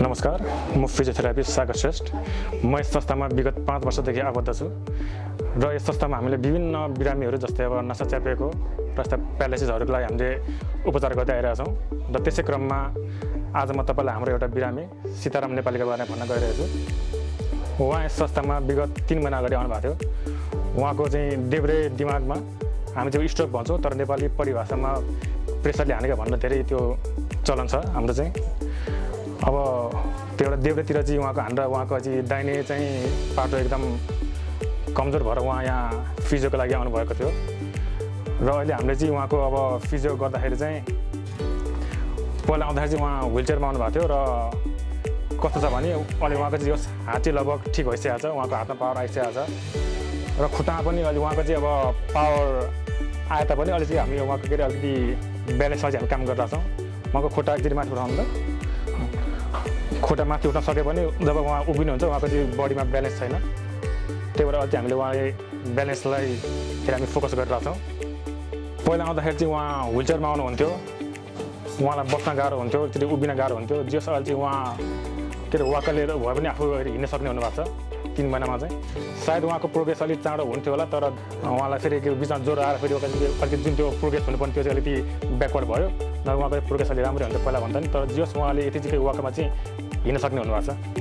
नमस्कार, म फिजियोथेरापिस्ट सागर श्रेष्ठ। म यस संस्थामा विगत 5 वर्षदेखि आबद्ध छु र यस संस्थामा हामीले विभिन्न बिरामीहरू जस्तै अब नसा च्यापेको र यस्ता प्यारालाइसिसहरूको लागि हामीले उपचार गर्दै आइरहेका छौँ र त्यसै क्रममा आज म तपाईँलाई हाम्रो एउटा बिरामी सीताराम नेपालीको बारेमा भन्न गइरहेको छु। उहाँ यस संस्थामा विगत 3 महिना अगाडि आउनुभएको थियो। उहाँको चाहिँ देब्रे दिमागमा हामी चाहिँ स्ट्रोक भन्छौँ, तर नेपाली परिभाषामा प्रेसरले हानेको भन्न धेरै त्यो चलन छ हाम्रो चाहिँ। अब त्यो एउटा देब्रेतिर चाहिँ उहाँको हानेर उहाँको चाहिँ दाहिने चाहिँ पाटो एकदम कमजोर भएर उहाँ यहाँ फिजियोको लागि आउनुभएको थियो र अहिले हामीले चाहिँ उहाँको अब फिजियो गर्दाखेरि चाहिँ पहिला आउँदाखेरि चाहिँ उहाँ व्हिलचेयरमा आउनुभएको थियो र कस्तो छ भने अहिले उहाँको चाहिँ हात चाहिँ लगभग ठिक भइसकेको छ, उहाँको हातमा पावर आइसकेको छ र खुट्टामा पनि अहिले उहाँको चाहिँ अब पावर आए तापनि अहिले चाहिँ हामी उहाँको के अरे अलिकति ब्यालेन्समा चाहिँ हामी काम गरिरहेको छौँ। उहाँको खुट्टा एकचोटि माथि उठाउनु त, खुट्टा माथि उठ्न सके पनि जब उहाँ उभिनुहुन्छ उहाँको चाहिँ बडीमा ब्यालेन्स छैन, त्यही भएर अहिले हामीले उहाँले ब्यालेन्सलाई फेरि हामी फोकस गरिरहेछौँ। पहिला आउँदाखेरि चाहिँ उहाँ व्हिलचेयरमा आउनुहुन्थ्यो, उहाँलाई बस्न गाह्रो हुन्थ्यो, त्यसरी उभिन गाह्रो हुन्थ्यो। जस अहिले चाहिँ उहाँ के अरे वाकरले भए पनि आफू हिँड्न सक्ने हुनुभएको छ 3 महिनामा चाहिँ। सायद उहाँको प्रोग्रेस अलिक चाँडो हुन्थ्यो होला, तर उहाँलाई फेरि बिचमा ज्वरो आएर फेरि अलिकति जुन त्यो प्रोग्रेस हुनुपर्ने त्यो चाहिँ अलिकति ब्याकवर्ड भयो। नभए उहाँको प्रोग्रेस अलिक राम्रै हुन्थ्यो पहिला भन्दा नि, तर जस उहाँले यति चाहिँ वाकमा चाहिँ हिँड्न सक्ने हुनुभएको छ।